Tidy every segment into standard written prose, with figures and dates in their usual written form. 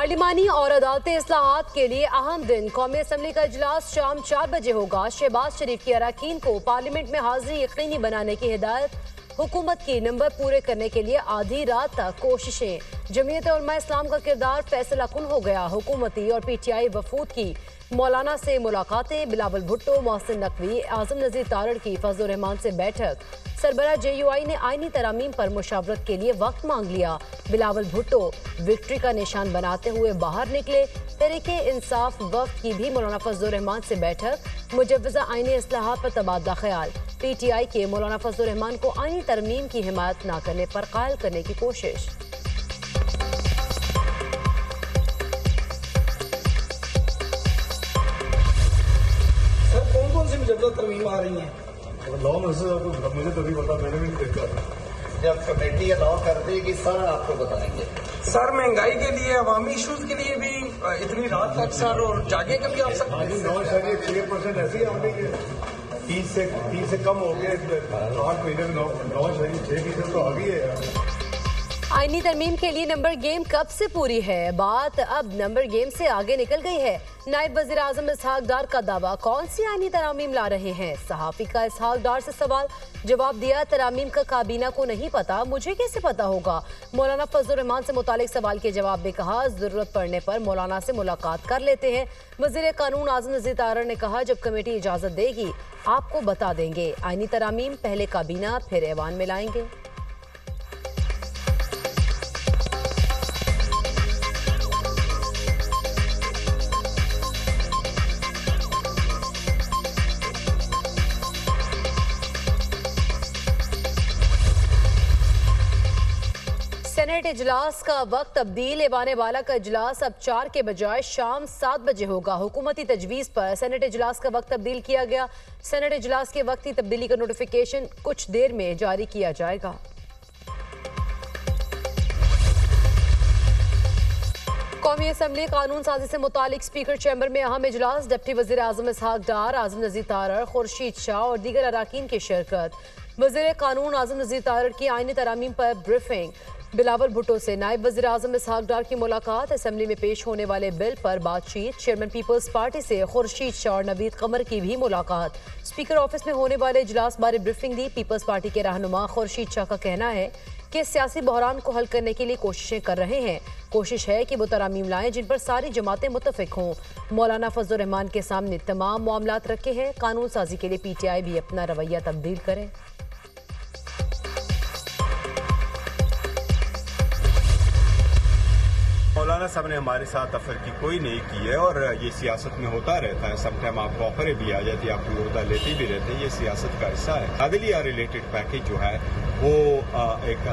पार्लिमानी और अदालती इस्लाहात के लिए अहम दिन। कौमी असम्बली का इजलास शाम 4 बजे होगा। शहबाज शरीफ के अरकान को पार्लियामेंट में हाजिरी यकीनी बनाने की हिदायत। हुकूमत की नंबर पूरे करने के लिए आधी रात तक कोशिशें। जमीयत उलमा इस्लाम का किरदार फैसला कुन हो गया। हुकूमती और PTI वफूद की मौलाना से मुलाकातें। बिलावल भुट्टो, मोहसिन नकवी, आजम नजीर तारड़ की फजल रहमान से बैठक। सरबराह JUI ने आईनी तरामीम पर मुशावरत के लिए वक्त मांग लिया। बिलावल भुट्टो विक्ट्री का निशान बनाते हुए बाहर निकले। तहरीके इंसाफ वफ्द की भी मौलाना फजल रहमान से बैठक। मुजव्वजा आईनी इस्लाहात पर तबादला ख्याल। PTI के मौलाना फजल रहमान को आईनी तरमीम की हिमायत न करने पर कायल करने की कोशिश। सर कौन कौन सी मुजव्वजा तरमीम आ रही हैं? लॉ में मुझे तो नहीं पता, मैंने भी नहीं देखा। जब कमेटी लॉ कर देगी सर आपको बताएंगे। सर महंगाई के लिए, अवामी इशूज के लिए भी इतनी रात तक सर और जागे कभी आप सकते हैं? 6% ऐसे ही आ गई है। 30 से कम हो गए 8 महीने में 9.6% तो आ गई है। आईनी तरमीम के लिए नंबर गेम कब से पूरी है? बात अब नंबर गेम से आगे निकल गई है। नायब वज़ीर आज़म इसहाक डार का दावा, कौन सी आईनी तरामीम ला रहे हैं? सहाफ़ी का इसहाक डार से सवाल। जवाब दिया, तरामीम का काबीना को नहीं पता, मुझे कैसे पता होगा। मौलाना फजल रहमान से मुतालिक सवाल के जवाब में कहा, जरूरत पड़ने पर मौलाना से मुलाकात कर लेते हैं। वज़ीर कानून आज़म नज़ीर तारड़ ने कहा, जब कमेटी इजाज़त देगी आपको बता देंगे। आईनी तरामीम पहले काबीना फिर ऐवान में लाएंगे। सेनेट इजलास का वक्त तब्दील। एवान वाला का इजलास अब 4 के बजाय शाम 7 बजे होगा। हुकूमती तजवीज़ पर सेनेट इजलास का वक्त तब्दील किया गया। सेनेट इजलास के वक्त की तब्दीली का नोटिफिकेशन कुछ देर में जारी किया जाएगा। कौमी असम्बली कानून साजी से मुतालिक स्पीकर चैम्बर में अहम इजलास। डिप्टी वज़ीर आज़म इसहाक डार, आज़म नज़ीर तारड़, खुर्शीद शाह और दीगर अरकान की शिरकत। वज़ीर कानून आज़म नज़ीर तारड़ की आईनी तरामीम पर ब्रीफिंग। बिलावल भुट्टो से नायब वज़ीर आज़म इसहाक डार की मुलाकात। असम्बली में पेश होने वाले बिल पर बातचीत। चेयरमैन पीपल्स पार्टी से खुर्शीद शाह और नवीद कमर की भी मुलाकात। स्पीकर ऑफिस में होने वाले इजलास बारे ब्रीफिंग दी। पीपल्स पार्टी के रहनुमा खुर्शीद शाह का कहना है कि सियासी बहरान को हल करने के लिए कोशिशें कर रहे हैं। कोशिश है कि वो तरामीम लाएं जिन पर सारी जमातें मुत्तफिक हों। मौलाना फजल रहमान के सामने तमाम मामलात रखे हैं। कानून साजी के लिए PTI भी अपना रवैया तब्दील करे। मौलाना साहब ने हमारे साथ तफरीकी कोई नहीं की है और ये सियासत में होता रहता है। समटाइम आपको ऑफरें भी आ जाती है, आप ओहदा लेते भी रहते हैं, ये सियासत का हिस्सा है। अदलिया रिलेटेड पैकेज जो है वो एक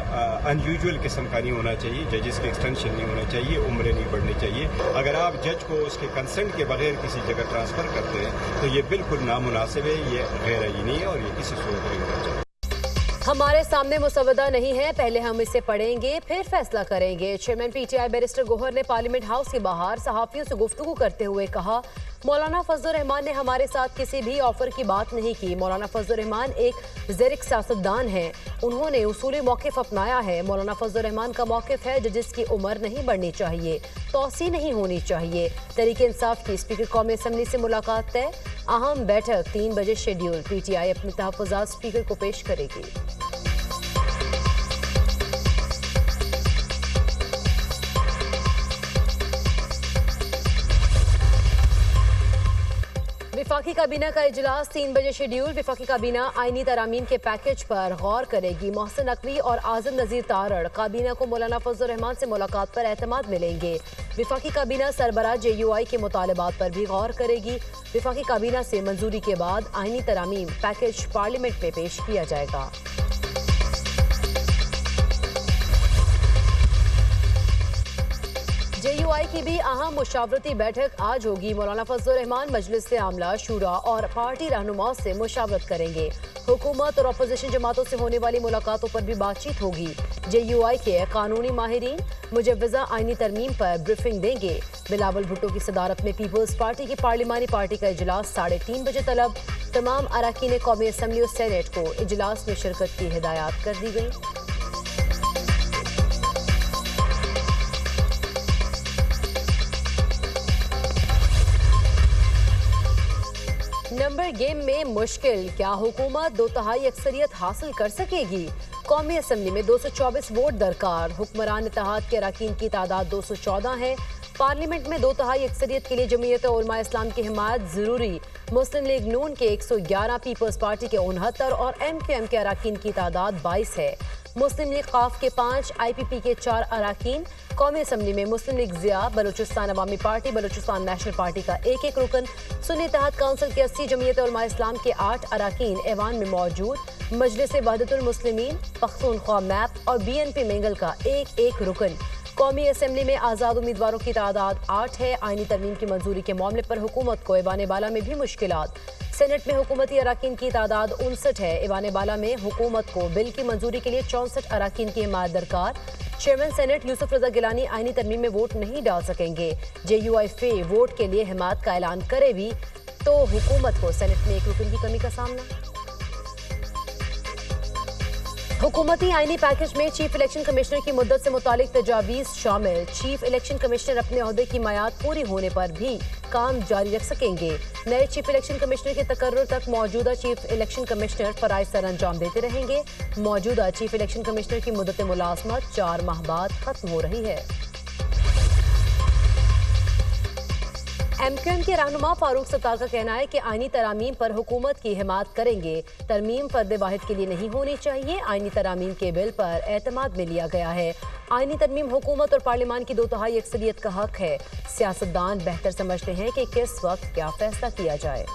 अनयूजुअल किस्म का नहीं होना चाहिए। जजेस के एक्सटेंशन नहीं होना चाहिए, उम्रें नहीं बढ़नी चाहिए। अगर आप जज को उसके कंसेंट के बगैर किसी जगह ट्रांसफर करते हैं तो ये बिल्कुल नामुनासिब है, ये गैर आईनी है और ये किसी सूरत नहीं होना चाहिए। हमारे सामने मुसवदा नहीं है, पहले हम इसे पढ़ेंगे फिर फैसला करेंगे। चेयरमैन PTI बैरिस्टर गोहर ने पार्लियामेंट हाउस के बाहर सहाफियों से गुफ्तगू करते हुए कहा, मौलाना फजल रहमान ने हमारे साथ किसी भी ऑफर की बात नहीं की। मौलाना फजल रहमान एक ज़ेरिक सियासतदान है, उन्होंने उसूली मौक़िफ़ अपनाया है। मौलाना फजल रहमान का मौक़िफ़ है जिसकी उम्र नहीं बढ़नी चाहिए, तौसी नहीं होनी चाहिए। तहरीके इंसाफ की स्पीकर कौमी असम्बली से मुलाकात तय। अहम बैठक 3 बजे शेड्यूल। PTI अपने तहफ़्फ़ुज़ात स्पीकर को पेश करेगी। विफाकी काबीना का इजलास 3 बजे शेड्यूल। विफाकी काबीना आईनी तरामीम के पैकेज पर गौर करेगी। मोहसिन नकवी और आज़म नज़ीर तारड़ काबीना को मौलाना फजल रहमान से मुलाकात पर एतमाद मिलेंगे। विफाकी काबीना सरबराह JUI के मुतालबात पर भी गौर करेगी। विफाकी काबीना से मंजूरी के बाद आईनी तरामीम पैकेज पार्लियामेंट में पेश किया जाएगा। JUI की भी अहम मुशावरती बैठक आज होगी। मौलाना फजल रहमान मजलिस से आमला, शूरा और पार्टी रहनुमाओं से मुशावरत करेंगे। हुकूमत और अपोजिशन जमातों से होने वाली मुलाकातों पर भी बातचीत होगी। JUI के कानूनी माहिरीन मुजव्वजा आईनी तरमीम पर ब्रीफिंग देंगे। बिलावल भुट्टो की सदारत में पीपल्स पार्टी की पार्लिमानी पार्टी का इजलास 3:30 बजे तलब। तमाम अरकान कौमी असम्बली और सेनेट को इजलास में शिरकत की हिदायत कर दी गई। नंबर गेम में मुश्किल, क्या हुकूमत 2/3 अक्सरियत हासिल कर सकेगी? कौमी असम्बली में 224 वोट दरकार। हुक्मरान इत्तेहाद के अरकान की तादाद 214 है। पार्लियामेंट में 2/3 अक्सरियत के लिए जमीयत उलमा इस्लाम की हिमायत जरूरी। मुस्लिम लीग नून के 111, पीपल्स पार्टी के 69 और MQM के अरकान की तादाद 22 है। मुस्लिम लीग काफ के 5, IPP के 4 अरकान। कौमी असम्बली में मुस्लिम लीग जिया, बलूचिस्तान अवामी पार्टी, बलूचिस्तान नेशनल पार्टी का 1-1 रुकन। सुन्नी इत्तेहाद काउंसिल के 80, जमीयत उलमा इस्लाम के 8 अरकान ऐवान में मौजूद। मजलिस वहदतुल मुस्लिमीन, पख्तूनख्वा मैप और BNP मेंगल का 1-1 रुकन। कौमी असम्बली में आज़ाद उम्मीदवारों की तादाद 8 है। आईनी तरमीम की मंजूरी के मामले पर हुकूमत को ऐवान बाला में भी मुश्किलात। सेनेट में हुकूमती अरकान की तादाद 59 है। ऐवान बाला में हुकूमत को बिल की मंजूरी के लिए 64 अरकान की हिमायत दरकार। चेयरमैन सेनेट यूसुफ रजा गिलानी आईनी तरमीम में वोट नहीं डाल सकेंगे। JUIF वोट के लिए हिमायत का ऐलान करे भी तो हुकूमत को सेनेट में 1 रुकन की कमी का सामना। हुकूमती आईनी पैकेज में चीफ इलेक्शन कमिश्नर की मुद्दत से मुतालिक तजावीज़ शामिल। चीफ इलेक्शन कमिश्नर अपने ओहदे की मियाद पूरी होने पर भी काम जारी रख सकेंगे। नए चीफ इलेक्शन कमिश्नर के तकर्रुर तक मौजूदा चीफ इलेक्शन कमिश्नर फराइज सर अंजाम देते रहेंगे। मौजूदा चीफ इलेक्शन कमिश्नर की मुद्दत मुलाजमत 4 माह बाद खत्म हो रही है। MQM के रहनुमा फारूक सत्तार का कहना है कि आईनी तरामीम पर हुकूमत की हिमायत करेंगे। तरमीम फर्द वाहिद के लिए नहीं होनी चाहिए। आईनी तरामीम के बिल पर एतमाद में लिया गया है। आईनी तरमीम हुकूमत और पार्लियामान की 2/3 अक्सरियत का हक है। सियासतदान बेहतर समझते हैं कि किस वक्त क्या फैसला किया जाए।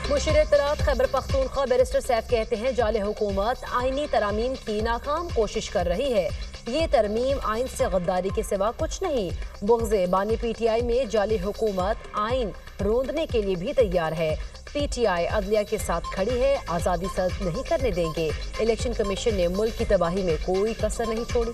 मुशीर इत्तलात खैबर पख्तूनख्वा बैरिस्टर सैफ कहते हैं जाले हुकूमत आईनी तरामीम की नाकाम कोशिश कर रही है। ये तरमीम आइन से गद्दारी के सिवा कुछ नहीं। बुग़्ज़े बानी PTI में जाली हुकूमत आइन रोंदने के लिए भी तैयार है। PTI अदलिया के साथ खड़ी है, आज़ादी सर्द नहीं करने देंगे। इलेक्शन कमीशन ने मुल्क की तबाही में कोई कसर नहीं छोड़ी।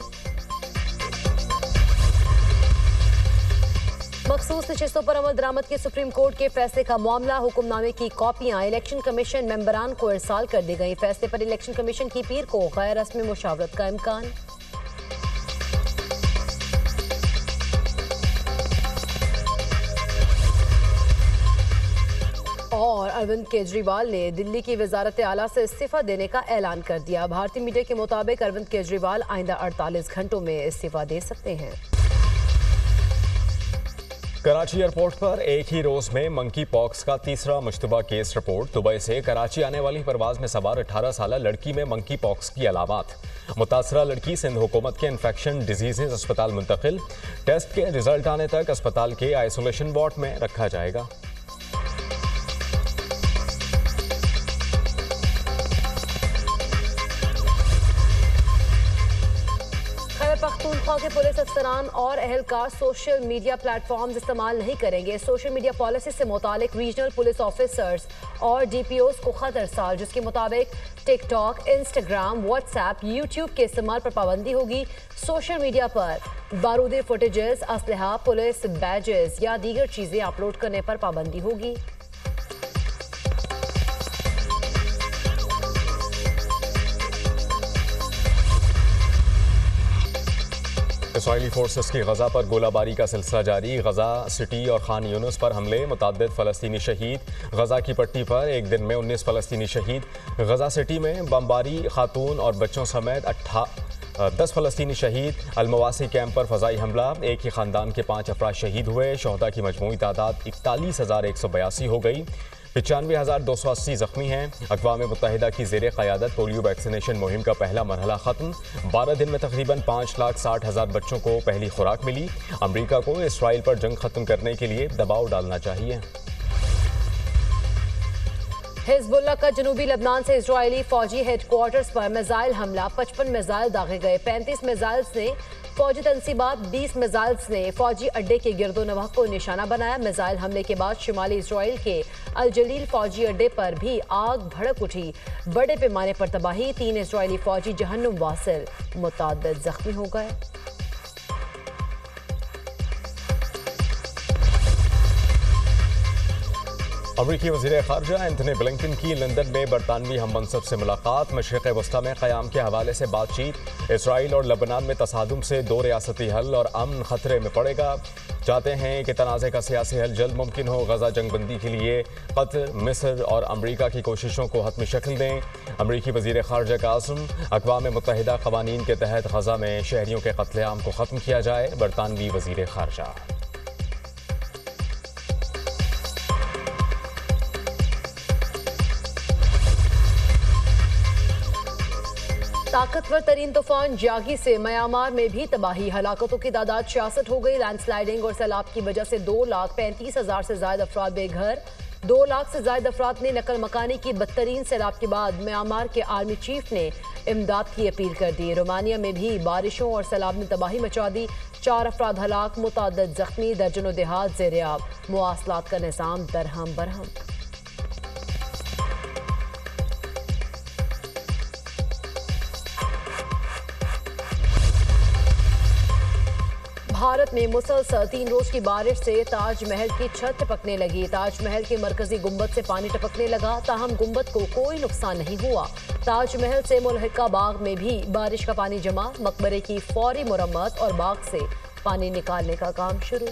मखसूस नशिस्तों पर अमल दरामद के सुप्रीम कोर्ट के फैसले का मामला। हुक्मनामे की कॉपियां इलेक्शन कमीशन मेंबरान को इरसाल कर दी गई। फैसले पर इलेक्शन कमीशन की पीर को गैर रस्मी मुशावरत का इम्कान। और अरविंद केजरीवाल ने दिल्ली की वजारत आला से इस्तीफा देने का ऐलान कर दिया। भारतीय मीडिया के मुताबिक अरविंद केजरीवाल आइंदा 48 घंटों में इस्तीफा दे सकते हैं। कराची एयरपोर्ट पर एक ही रोज में मंकी पॉक्स का तीसरा मुश्तबा केस रिपोर्ट। दुबई से कराची आने वाली परवाज में सवार 18 साल लड़की में मंकी पॉक्स की अलामात। मुतासरा लड़की सिंध हुकूमत के इन्फेक्शन डिजीजेज अस्पताल मुंतकिल। टेस्ट के रिजल्ट आने तक अस्पताल के आइसोलेशन वार्ड में रखा जाएगा। पख्तूनख्वा के पुलिस अफसरान और अहलकार सोशल मीडिया प्लेटफॉर्म्स इस्तेमाल नहीं करेंगे। सोशल मीडिया पॉलिसी से मुतालिक रीजनल पुलिस ऑफिसर्स और DPOs को खत अरसाल, जिसके मुताबिक टिकटॉक, इंस्टाग्राम, व्हाट्सएप, यूट्यूब के इस्तेमाल पर पाबंदी होगी। सोशल मीडिया पर बारूदी फुटेजेस, असलहा, पुलिस बैजेस या दीगर चीजें अपलोड करने पर पाबंदी होगी। इसराइली फोर्सेस की गजा पर गोलाबारी का सिलसिला जारी। गजा सिटी और खान यूनुस पर हमले, मुतअद्दिद फ़लस्तीनी शहीद। गजा की पट्टी पर एक दिन में 19 फ़लस्तीनी शहीद। गजा सिटी में बमबारी, खातून और बच्चों समेत 10 फ़लस्तीनी शहीद। अलमवासी कैंप पर फ़ज़ाई हमला, एक ही ख़ानदान के 5 अफराद शहीद हुए। शहदा की मजमूई तादाद 41,182 हो गई। 95,280 जख्मी हैं। अक़वाम मुत्तहिदा की ज़ेर क़यादत पोलियो वैक्सीनेशन मुहिम का पहला मरहला ख़त्म। 12 दिन में तकरीबन 5,60,000 बच्चों को पहली खुराक मिली। अमरीका को इसराइल पर जंग ख़त्म करने के लिए दबाव डालना चाहिए। हिज़्बुल्लाह का जनूबी लबनान से इजरायली फौजी हेडक्वार्टर्स पर मिसाइल हमला। 55 मिसाइल दागे गए। 35 मिसाइल्स ने फौजी तनसीबात, 20 मिसाइल्स ने फौजी अड्डे के गिरदोनवाह को निशाना बनाया। मिसाइल हमले के बाद शुमाली इजराइल के अल जलील फौजी अड्डे पर भी आग भड़क उठी। बड़े पैमाने पर तबाही। 3 इजरायली फौजी जहन्नुम वासिल, मुतअद्दिद जख्मी हो गए। अमरीकी वज़ीर ख़ारजा एंथनी ब्लिंकन की लंदन में बरतानवी हममनसब से मुलाकात। मशरिक़ वस्ता में क़याम के हवाले से बातचीत। इसराइल और लबनान में तसादुम से दो रियासती हल और अमन ख़तरे में पड़ेगा। चाहते हैं कि तनाज़े का सियासी हल जल्द मुमकिन हो। गजा जंगबंदी के लिए कतर, मिस्र और अमरीका की कोशिशों को हतमी शक्ल दें। अमरीकी वज़ीर ख़ारजा का आज़म, अक़वाम मुत्तहिदा क़वानीन के तहत गजा में शहरियों के क़त्ल-ए-आम को ख़त्म किया जाए। बरतानवी वज़ीर ख़ारजा। ताकतवर तरीन तूफान जागी से म्यांमार में भी तबाही। हलाकतों की तादाद 66 हो गई। लैंडस्लाइडिंग और सैलाब की वजह से 2,35,000 से ज्यादा अफराद बेघर। 2 लाख से ज्यादा अफराद ने नकल मकानी की बदतरीन सैलाब के बाद म्यांमार के आर्मी चीफ ने इमदाद की अपील कर दी। रोमानिया में भी बारिशों और सैलाब ने तबाही मचा दी। 4 अफराद हलाक, मुतअद्दिद जख्मी, दर्जनों देहात ज़ेर-ए-आब। मुवासलात का निज़ाम दरहम बरहम। भारत में मुसलसल 3 रोज की बारिश से ताजमहल की छत टपकने लगी। ताजमहल के मरकजी गुंबद से पानी टपकने लगा, ताहम गुंबद को कोई नुकसान नहीं हुआ। ताजमहल से मुल्हिका बाग में भी बारिश का पानी जमा। मकबरे की फौरी मुरम्मत और बाग से पानी निकालने का काम शुरू।